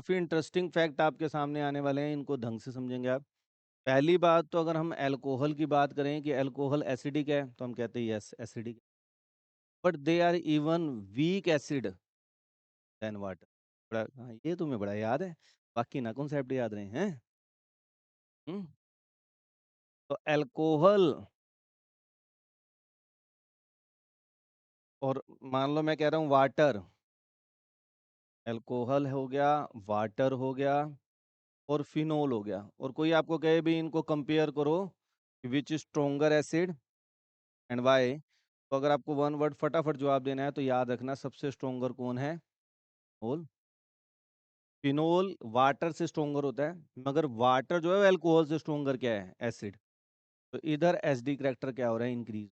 काफ़ी interesting fact आपके सामने आने वाले हैं, इनको ढंग से समझेंगे आप। पहली बात तो अगर हम अल्कोहल की बात करें कि अल्कोहल एसिडिक है, तो हम कहते हैं yes acidic, but they are even weak acid than water. बड़ा हाँ, ये तुम्हें बड़ा याद है, बाकी ना कॉन्सेप्ट याद रहे हैं। हम्म, तो अल्कोहल, और मान लो मैं कह रहा हूँ वाटर, अल्कोहल हो गया, वाटर हो गया और फिनोल हो गया, और कोई आपको कहे भी इनको कंपेयर करो, विच स्ट्रोंगर एसिड एंड वाई, तो अगर आपको वन वर्ड फटाफट जवाब देना है तो याद रखना सबसे स्ट्रोंगर कौन है, फिनोल। फिनोल वाटर से स्ट्रोंगर होता है, मगर वाटर जो है अल्कोहल से स्ट्रोंगर क्या है, एसिड। तो इधर एसडी करेक्टर क्या हो रहा है, इंक्रीज।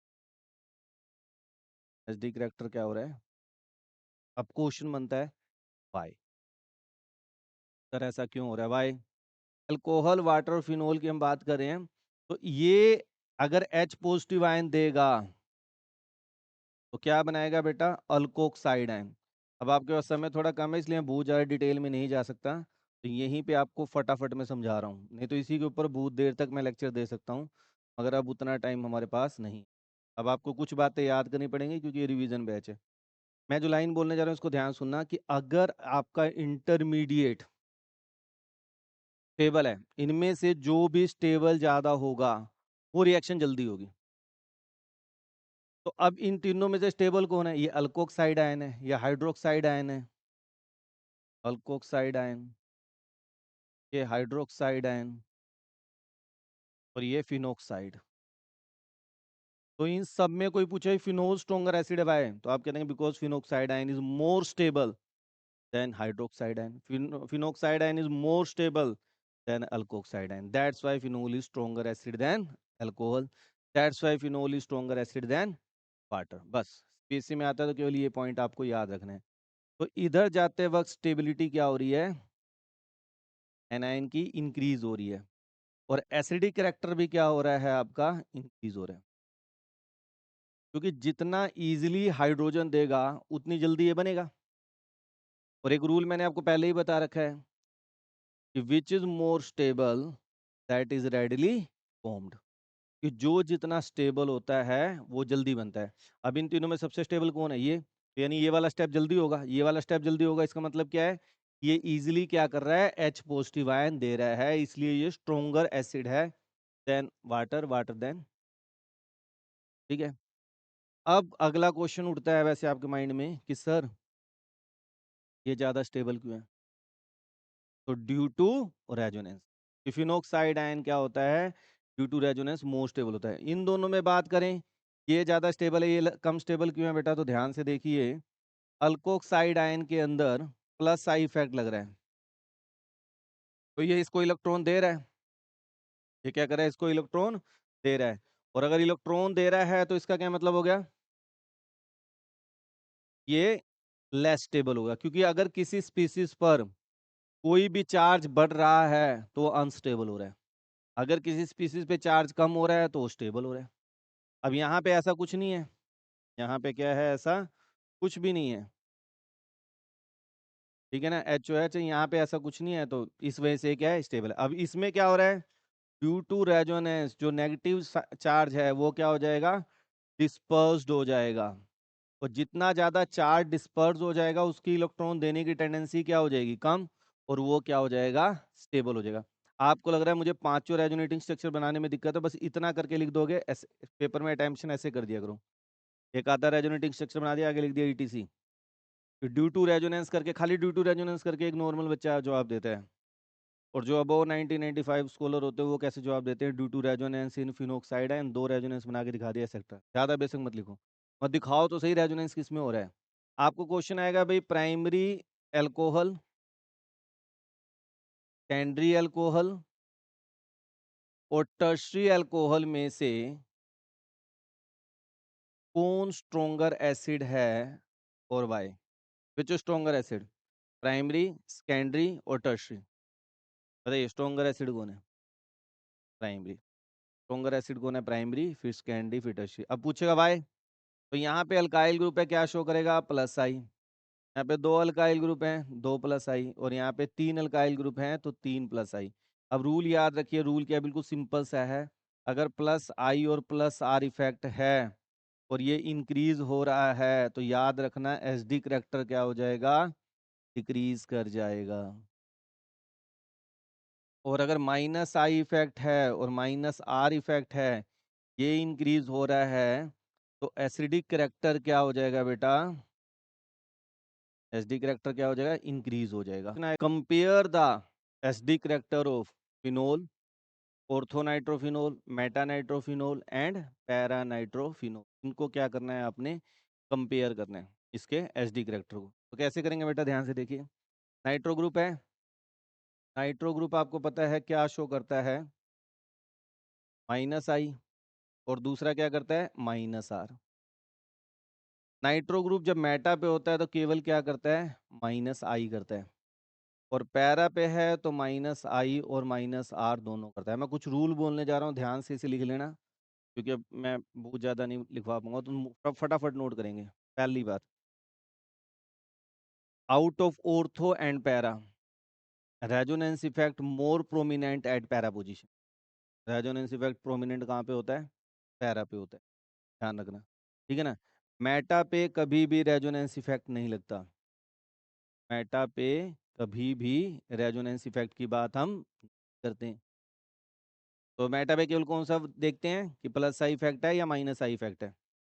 एसडी करेक्टर क्या हो रहा है, अब क्वेश्चन बनता है वाई, सर ऐसा क्यों हो रहा है, वाई। अल्कोहल वाटर और फिनोल की हम बात कर रहे हैं, तो ये अगर H पॉजिटिव आयन देगा तो क्या बनाएगा बेटा, अल्कोक्साइड आयन। अब आपके पास समय थोड़ा कम है इसलिए मैं बहुत ज़्यादा डिटेल में नहीं जा सकता, तो यहीं पे आपको फटाफट में समझा रहा हूँ, नहीं तो इसी के ऊपर बहुत देर तक मैं लेक्चर दे सकता हूँ, मगर अब उतना टाइम हमारे पास नहीं। अब आपको कुछ बातें याद करनी पड़ेंगी क्योंकि ये रिवीजन बैच है। मैं जो लाइन बोलने जा रहा हूँ उसको ध्यान सुनना कि अगर आपका इंटरमीडिएट स्टेबल है, इनमें से जो भी स्टेबल ज़्यादा होगा वो रिएक्शन जल्दी होगी। तो अब इन तीनों में से स्टेबल कौन है, ये अल्कोक्साइड आयन है या हाइड्रोक्साइड आयन है, अल्कोक्साइड आयन, ये हाइड्रोक्साइड आयन, और ये फिनोक्साइड। तो इन सब में कोई पूछे फिनोल स्ट्रोंगर एसिड है, तो आप कहते हैं because phenoxide ion is more stable than hydroxide ion, phenoxide ion is more stable than alkoxide ion, that's why phenol is stronger acid than alcohol, that's why phenol is stronger acid than water. बस पीसी में आता है तो केवल ये point आपको याद रखना है। तो इधर जाते वक्त स्टेबिलिटी क्या हो रही है, एनायन की इंक्रीज हो रही है, और एसिडिक करेक्टर भी क्या हो रहा है आपका, इंक्रीज हो रहा है, क्योंकि जितना इजीली हाइड्रोजन देगा उतनी जल्दी ये बनेगा। और एक रूल मैंने आपको पहले ही बता रखा है कि which is more stable that is readily formed, कि जो जितना स्टेबल होता है वो जल्दी बनता है। अब इन तीनों में सबसे स्टेबल कौन है, ये, यानी ये वाला स्टेप जल्दी होगा, ये वाला स्टेप जल्दी होगा, इसका मतलब क्या है, ये इजीली क्या कर रहा है, H पॉजिटिव आयन दे रहा है, इसलिए ये स्ट्रोंगर एसिड है देन वाटर, वाटर देन, ठीक है। अब अगला क्वेश्चन उठता है वैसे आपके माइंड में कि सर ये ज़्यादा स्टेबल क्यों है, तो due to resonance. Phenoxide ion क्या होता है, due to resonance more stable होता है। इन दोनों में बात करें, ये ज़्यादा स्टेबल है, ये कम स्टेबल क्यों है बेटा, तो ध्यान से देखिए, अल्कोक्साइड आयन के अंदर प्लस आई इफेक्ट लग रहा है, तो ये इसको इलेक्ट्रॉन दे रहा है, ये क्या कर रहा है, इसको इलेक्ट्रॉन दे रहा है, और अगर इलेक्ट्रॉन दे रहा है तो इसका क्या मतलब हो गया, ये लेस स्टेबल होगा, क्योंकि अगर किसी स्पीसीज पर कोई भी चार्ज बढ़ रहा है तो अनस्टेबल हो रहा है, अगर किसी स्पीसीज पे चार्ज कम हो रहा है तो वो स्टेबल हो रहा है। अब यहाँ पे ऐसा कुछ नहीं है, यहाँ पे क्या है, ऐसा कुछ भी नहीं है, ठीक है ना, एच ओ एच, यहाँ पे ऐसा कुछ नहीं है, तो इस वजह से क्या है, स्टेबल है। अब इसमें क्या हो रहा है, ड्यू टू रेजोनेंस जो नेगेटिव चार्ज है वो क्या हो जाएगा, डिस्पर्स्ड हो जाएगा, और जितना ज़्यादा चार्ज डिस्पर्स हो जाएगा उसकी इलेक्ट्रॉन देने की टेंडेंसी क्या हो जाएगी, कम, और वो क्या हो जाएगा, स्टेबल हो जाएगा। आपको लग रहा है मुझे पांचों रेजोनेटिंग स्ट्रक्चर बनाने में दिक्कत है, बस इतना करके लिख दोगे, ऐसे पेपर में अटेंशन ऐसे कर दिया करो, एक आधा रेजोनेटिंग स्ट्रक्चर बना दिया, आगे लिख दिया ईटीसी, ड्यू टू रेजोनेंस करके, खाली ड्यू टू रेजोनेंस करके एक नॉर्मल बच्चा जवाब देता है, और जो अबव 1995 स्कॉलर होते हैं वो कैसे जवाब देते हैं, due to resonance in phenoxide and दो रेजोनेंस बना के दिखा दिया सेक्टर, ज़्यादा बेसिक मत लिखो, मत दिखाओ तो सही रेजोनेंस किस में हो रहा है। आपको क्वेश्चन आएगा भाई, प्राइमरी एल्कोहल, सेकेंडरी एल्कोहल और टर्शरी एल्कोहल में से कौन स्ट्रोंगर एसिड है और वाई, विच स्ट्रोंगर एसिड, प्राइमरी, सेकेंडरी और टर्शरी, बताइए स्ट्रोंगर एसिड कौन है, प्राइमरी, स्ट्रोंगर एसिड कौन है, प्राइमरी, फिर सेकेंडरी, फिर टर्शरी। अब पूछेगा वाई, तो यहाँ पे अल्काइल ग्रुप है, क्या शो करेगा, प्लस आई, यहाँ पे 2 अल्काइल ग्रुप हैं, 2 + I, और यहाँ पे 3 अल्काइल ग्रुप हैं तो 3 + I। अब रूल याद रखिए, रूल क्या है, बिल्कुल सिंपल सा है। अगर +I और +R इफेक्ट है और ये इंक्रीज हो रहा है तो याद रखना एसडी करैक्टर क्या हो जाएगा, डिक्रीज कर जाएगा। और अगर -I इफेक्ट है और -R इफेक्ट है, ये इंक्रीज हो रहा है, तो एसिडिक करैक्टर क्या हो जाएगा बेटा, एसडी करैक्टर क्या हो जाएगा, इंक्रीज हो जाएगा। Compare the acidic character of phenol, orthonitrophenol, metanitrophenol and paranitrophenol. इनको क्या करना है आपने, कंपेयर करना है इसके एसडी करैक्टर को। तो कैसे करेंगे बेटा, ध्यान से देखिए। नाइट्रो ग्रुप है, नाइट्रो ग्रुप आपको पता है क्या शो करता है, -I, और दूसरा क्या करता है, -R। नाइट्रो ग्रुप जब मेटा पे होता है तो केवल क्या करता है, -I करता है, और पैरा पे है तो -I और -R दोनों करता है। मैं कुछ रूल बोलने जा रहा हूँ, ध्यान से इसे लिख लेना, क्योंकि अब मैं बहुत ज़्यादा नहीं लिखवा पाऊंगा, तो फटाफट नोट करेंगे। पहली बात, out of ortho and para, resonance effect more prominent eight para position. Resonance effect prominent कहाँ पे होता है, पैरा पे होता है, ध्यान रखना, ठीक है ना। मेटा पे कभी भी रेजोनेंस इफेक्ट नहीं लगता, मेटा पे कभी भी रेजोनेंस इफेक्ट की बात हम करते हैं। तो मेटा पे केवल कौन सा देखते हैं कि +I इफेक्ट है या -I इफेक्ट है,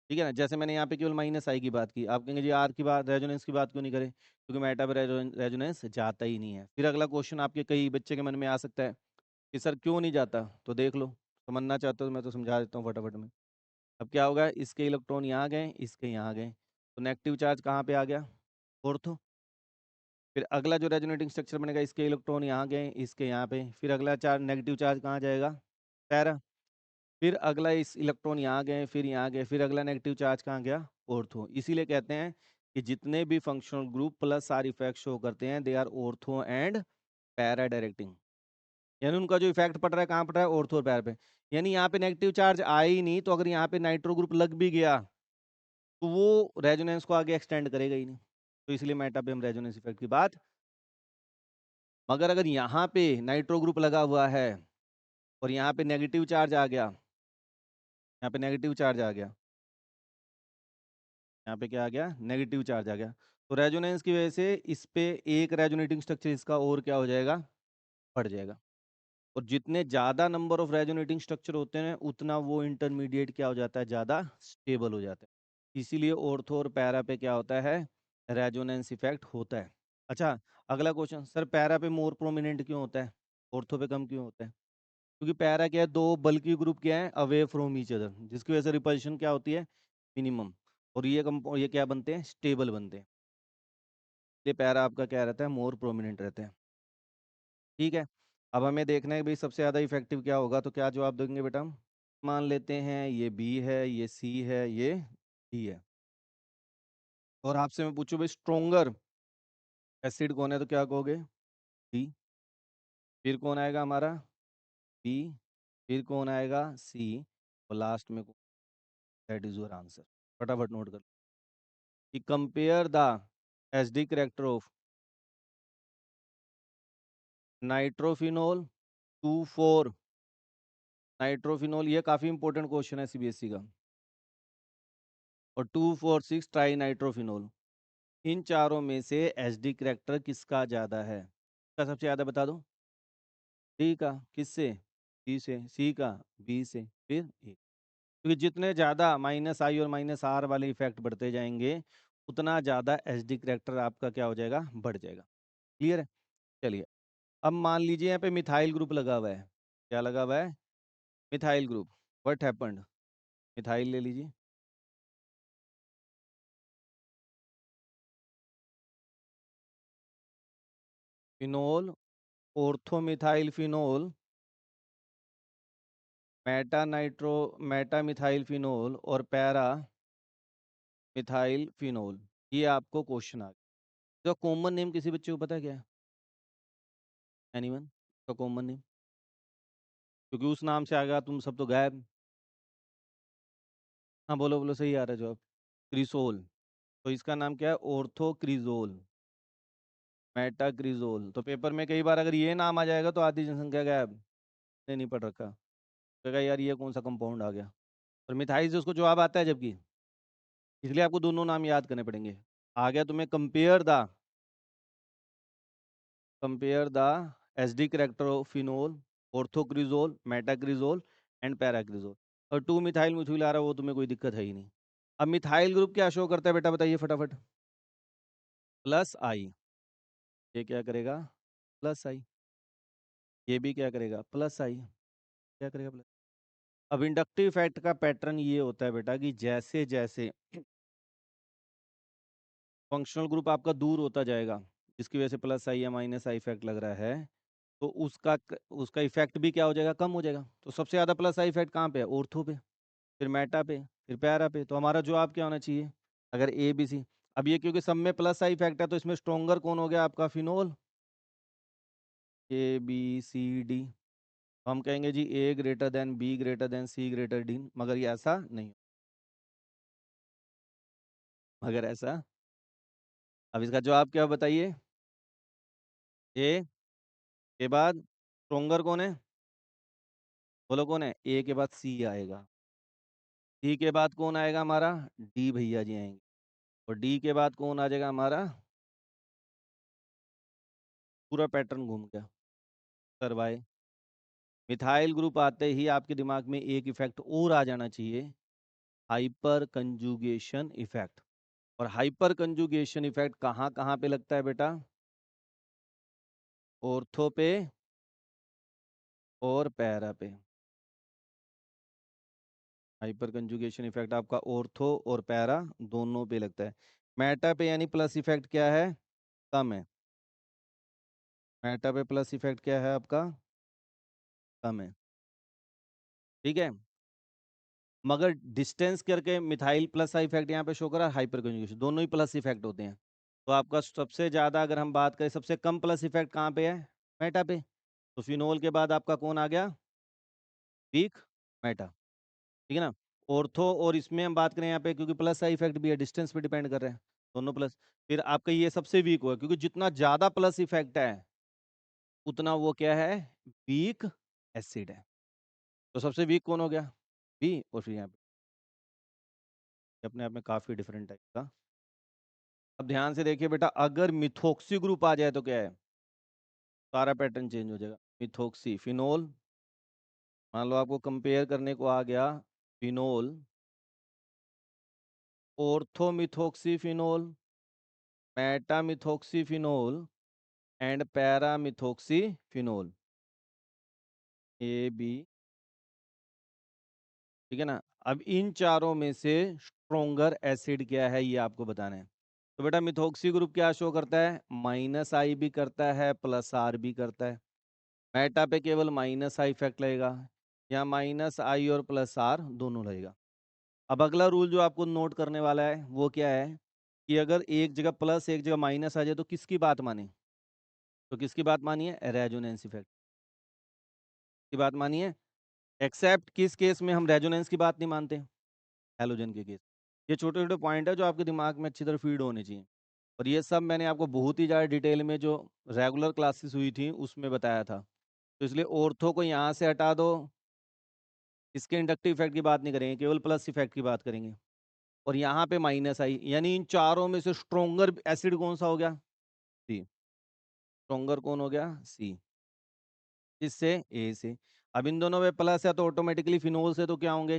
ठीक है ना। जैसे मैंने यहाँ पे केवल -I की बात की, आप कहेंगे जी आर की बात, रेजोनेंस की बात क्यों नहीं करें, क्योंकि मेटा पे रेजोनेंस जाता ही नहीं है। फिर अगला क्वेश्चन आपके कई बच्चे के मन में आ सकता है कि सर क्यों नहीं जाता, तो देख लो, समझना चाहते हो मैं तो समझा देता हूँ फटाफट में। अब क्या होगा, इसके इलेक्ट्रॉन यहाँ गए, इसके यहाँ गए, तो नेगेटिव चार्ज कहाँ पे आ गया, ऑर्थो। फिर अगला जो रेजोनेटिंग स्ट्रक्चर बनेगा, इसके इलेक्ट्रॉन यहाँ गए, इसके यहाँ पे, फिर अगला चार्ज नेगेटिव चार्ज कहाँ जाएगा, पैरा। फिर अगला इस इलेक्ट्रॉन यहाँ गए, फिर यहाँ गए, फिर अगला नेगेटिव चार्ज कहाँ गया, ऑर्थो। इसीलिए कहते हैं कि जितने भी functional group +R effect show करते हैं, they are ortho and para directing. यानी उनका जो इफेक्ट पड़ रहा है कहाँ पड़ रहा है, ऑर्थो और पैरा पे। यानी यहाँ पे नेगेटिव चार्ज आया ही नहीं, तो अगर यहाँ पे नाइट्रो ग्रुप लग भी गया तो वो रेजोनेंस को आगे एक्सटेंड करेगा ही नहीं, तो इसलिए मेटा पे हम रेजोनेंस इफेक्ट की बात। मगर अगर यहाँ पे नाइट्रो ग्रुप लगा हुआ है और यहाँ पे नेगेटिव चार्ज आ गया, यहाँ पे नेगेटिव चार्ज आ गया, यहाँ पे क्या आ गया, नेगेटिव चार्ज आ गया, तो रेजोनेंस की वजह से इस पे एक रेजोनेटिंग स्ट्रक्चर इसका और क्या हो जाएगा, बढ़ जाएगा। और जितने ज़्यादा नंबर ऑफ रेजोनेटिंग स्ट्रक्चर होते हैं उतना वो इंटरमीडिएट क्या हो जाता है, ज़्यादा स्टेबल हो जाता है। इसीलिए ऑर्थो और पैरा पे क्या होता है, रेजोनेंस इफेक्ट होता है। अच्छा, अगला क्वेश्चन, सर पैरा पे मोर प्रोमिनेंट क्यों होता है, ऑर्थो पे कम क्यों होता है। क्योंकि पैरा क्या है, दो बल्कि ग्रुप क्या है, अवे फ्रॉम ईच अदर, जिसकी वजह से रिपल्शन क्या होती है, मिनिमम। और ये क्या बनते हैं, स्टेबल बनते हैं। ये पैरा आपका क्या रहता है, मोर प्रोमिनेंट रहते हैं, ठीक है। अब हमें देखना है भाई सबसे ज़्यादा इफेक्टिव क्या होगा, तो क्या जवाब देंगे बेटा हम। मान लेते हैं ये बी है, ये सी है, ये डी है, और आपसे मैं पूछूं भाई स्ट्रोंगर एसिड कौन है, तो क्या कहोगे, डी। फिर कौन आएगा हमारा, बी। फिर कौन आएगा, सी। और लास्ट में, दैट इज योर आंसर। फटाफट नोट कर कि compare the acidic character of nitrophenol 2,4, nitrophenol, ये काफ़ी इंपॉर्टेंट क्वेश्चन है सीबीएसई का, और 2,4,6 ट्राई नाइट्रोफिनोल। इन चारों में से एसडी करैक्टर किसका ज़्यादा है, इसका सबसे ज़्यादा बता दो। डी का, किससे, डी से, सी का, बी से, फिर ए। क्योंकि जितने ज़्यादा -I और -R वाले इफेक्ट बढ़ते जाएंगे उतना ज़्यादा एसडी करैक्टर आपका क्या हो जाएगा, बढ़ जाएगा। क्लियर है। चलिए, अब मान लीजिए यहाँ पे मिथाइल ग्रुप लगा हुआ है, क्या लगा हुआ है, methyl group. What happened, methyl ले लीजिए, phenol, orthomethyl phenol, meta methyl phenol और पैरा मिथाइल फिनोल। ये आपको क्वेश्चन आ गया। तो कॉमन नेम किसी बच्चे को पता है क्या है, एनीवन, तो कॉमन नेम, क्योंकि उस नाम से आ गया तुम सब तो गायब। हाँ बोलो बोलो, सही आ रहा है जवाब, क्रिसोल। तो इसका नाम क्या है? ऑर्थोक्रिजोल, मेटाक्रिजोल। तो पेपर में कई बार अगर ये नाम आ जाएगा तो आधी जनसंख्या गायब, ने नहीं पढ़ रखा, कहेगा यार ये कौन सा कंपाउंड आ गया। और मिथाइल से उसको जवाब आता है जबकि, इसलिए आपको दोनों नाम याद करने पड़ेंगे। आ गया तुम्हें compare the acidic character of phenol, orthocresol, metacresol and paracresol. और 2 मिथाइल मिथुल आ रहा है, वो तुम्हें कोई दिक्कत है ही नहीं। अब मिथाइल ग्रुप क्या शो करता है बेटा, बताइए फटाफट। प्लस आई, ये क्या करेगा? प्लस आई। ये भी क्या करेगा? प्लस आई। क्या करेगा? प्लस। अब इंडक्टिव इफेक्ट का पैटर्न ये होता है बेटा कि जैसे जैसे फंक्शनल ग्रुप आपका दूर होता जाएगा, जिसकी वजह से प्लस आई या माइनस आई इफेक्ट लग रहा है, तो उसका इफेक्ट भी क्या हो जाएगा? कम हो जाएगा। तो सबसे ज़्यादा प्लस आई इफेक्ट कहाँ पे है? ऑर्थो पे, फिर मेटा पे, फिर पैरा पे। तो हमारा जवाब क्या होना चाहिए अगर ए बी सी? अब ये क्योंकि सब में प्लस आई इफेक्ट है, तो इसमें स्ट्रोंगर कौन हो गया आपका? Phenol. A B C D. तो हम कहेंगे जी A greater than B greater than C greater D, मगर ये ऐसा नहीं, मगर ऐसा। अब इसका जवाब क्या बताइए? ए के बाद स्ट्रोंगर कौन है? बोलो कौन है? ए के बाद सी आएगा। सी के बाद कौन आएगा हमारा? डी भैया जी आएंगे। और डी के बाद कौन आ जाएगा हमारा? पूरा पैटर्न घूम गया। करवाए। मिथाइल ग्रुप आते ही आपके दिमाग में एक इफेक्ट और आ जाना चाहिए, हाइपर कंजुगेशन इफेक्ट। और हाइपर कंजुगेशन इफेक्ट कहाँ कहाँ पे लगता है बेटा? ऑर्थो पे और पैरा पे। हाइपर कंजुगेशन इफेक्ट आपका ऑर्थो और पैरा दोनों पे लगता है। मेटा पे यानी प्लस इफेक्ट क्या है? कम है। मेटा पे प्लस इफेक्ट क्या है आपका? कम है। ठीक है। मगर डिस्टेंस करके मिथाइल प्लस इफेक्ट यहाँ पे शो करा, हाइपर कंजुगेशन दोनों ही प्लस इफेक्ट होते हैं। तो आपका सबसे ज़्यादा अगर हम बात करें, सबसे कम प्लस इफेक्ट कहाँ पे है? मेटा पे। तो फिनोल के बाद आपका कौन आ गया? Weak meta. ठीक है ना। ऑर्थो और इसमें हम बात करें यहाँ पे, क्योंकि प्लस आई इफेक्ट भी है, डिस्टेंस पे डिपेंड कर रहे हैं दोनों प्लस। फिर आपका ये सबसे वीक हुआ, क्योंकि जितना ज़्यादा प्लस इफेक्ट है उतना वो क्या है? वीक एसिड है। तो सबसे वीक कौन हो गया? बी। और फिर यहाँ पे अपने आप में काफ़ी डिफरेंट टाइप का। अब ध्यान से देखिए बेटा, अगर मिथोक्सी ग्रुप आ जाए तो क्या है? सारा पैटर्न चेंज हो जाएगा। मिथोक्सी फिनोल, मान लो आपको कंपेयर करने को आ गया phenol, orthomethoxy phenol, metamethoxy phenol and paramethoxy phenol, A B. ठीक है ना। अब इन चारों में से स्ट्रोंगर एसिड क्या है ये आपको बताना है। तो बेटा मिथोक्सी ग्रुप क्या शो करता है? माइनस आई भी करता है, प्लस आर भी करता है। मेटा पे केवल माइनस आई इफेक्ट लगेगा, या माइनस आई और प्लस आर दोनों लगेगा। अब अगला रूल जो आपको नोट करने वाला है वो क्या है, कि अगर एक जगह प्लस एक जगह माइनस आ जाए तो किसकी बात माने? तो किसकी बात मानिए? रेजोनेंस इफेक्ट की बात मानिए। एक्सेप्ट किस केस में हम रेजोनेंस की बात नहीं मानते? हैलोजन के केस। ये छोटे छोटे पॉइंट है जो आपके दिमाग में अच्छी तरह फीड होने चाहिए। और ये सब मैंने आपको बहुत ही ज़्यादा डिटेल में जो रेगुलर क्लासेस हुई थी उसमें बताया था। तो इसलिए ऑर्थो को यहाँ से हटा दो, इसके इंडक्टिव इफेक्ट की बात नहीं करेंगे, केवल प्लस इफेक्ट की बात करेंगे। और यहाँ पे माइनस आई, यानी इन चारों में से स्ट्रोंगर एसिड कौन सा हो गया? सी। स्ट्रोंगर कौन हो गया? सी। इससे ए से। अब इन दोनों में प्लस है तो ऑटोमेटिकली फिनोल से तो क्या होंगे?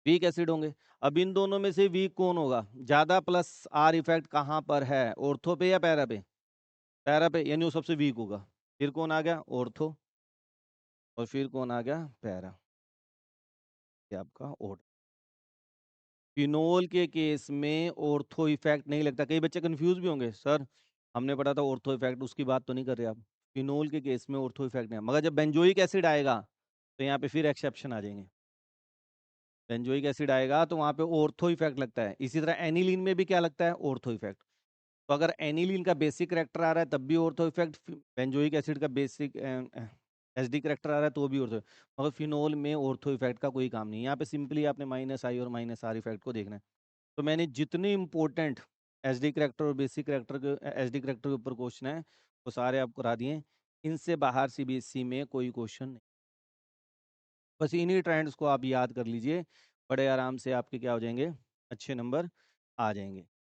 वीक एसिड होंगे। अब इन दोनों में से वीक कौन होगा? ज्यादा प्लस आर इफेक्ट कहाँ पर है? ऑर्थो पे या पैरा पे? पैरा पे, यानी वो सबसे वीक होगा। फिर कौन आ गया? ऑर्थो। और फिर कौन आ गया? पैरा। ये आपका ओड। फिनोल के केस में ऑर्थो इफेक्ट नहीं लगता। कई बच्चे कंफ्यूज भी होंगे, सर हमने पढ़ा था ऑर्थो इफेक्ट, उसकी बात तो नहीं कर रहे आप। फिनोल के केस में ऑर्थो इफेक्ट नहीं है, मगर जब बेंजोइक एसिड आएगा तो यहाँ पे फिर एक्सेप्शन आ जाएंगे। बेंजोइक एसिड आएगा तो वहाँ पे ऑर्थो इफेक्ट लगता है। इसी तरह एनिलीन में भी क्या लगता है? Ortho effect. तो अगर एनिलीन का बेसिक करेक्टर आ रहा है तब भी ऑर्थो इफेक्ट, बेंजोइक एसिड का बेसिक एसडी करेक्टर आ रहा है तो भी ऑर्थो। मगर फिनोल में ऑर्थो इफेक्ट का कोई काम नहीं है। यहाँ पे सिंपली आपने माइनस आई और माइनस आर इफेक्ट को देखना है। तो मैंने जितने इंपॉर्टेंट एसडी करैक्टर और बेसिक करैक्टर के एसडी करैक्टर के ऊपर क्वेश्चन है, वो सारे आपको करा दिए। इनसे बाहर सीबीएसई में कोई क्वेश्चन नहीं। बस इन्हीं ट्रेंड्स को आप याद कर लीजिए, बड़े आराम से आपके क्या हो जाएंगे, अच्छे नंबर आ जाएंगे।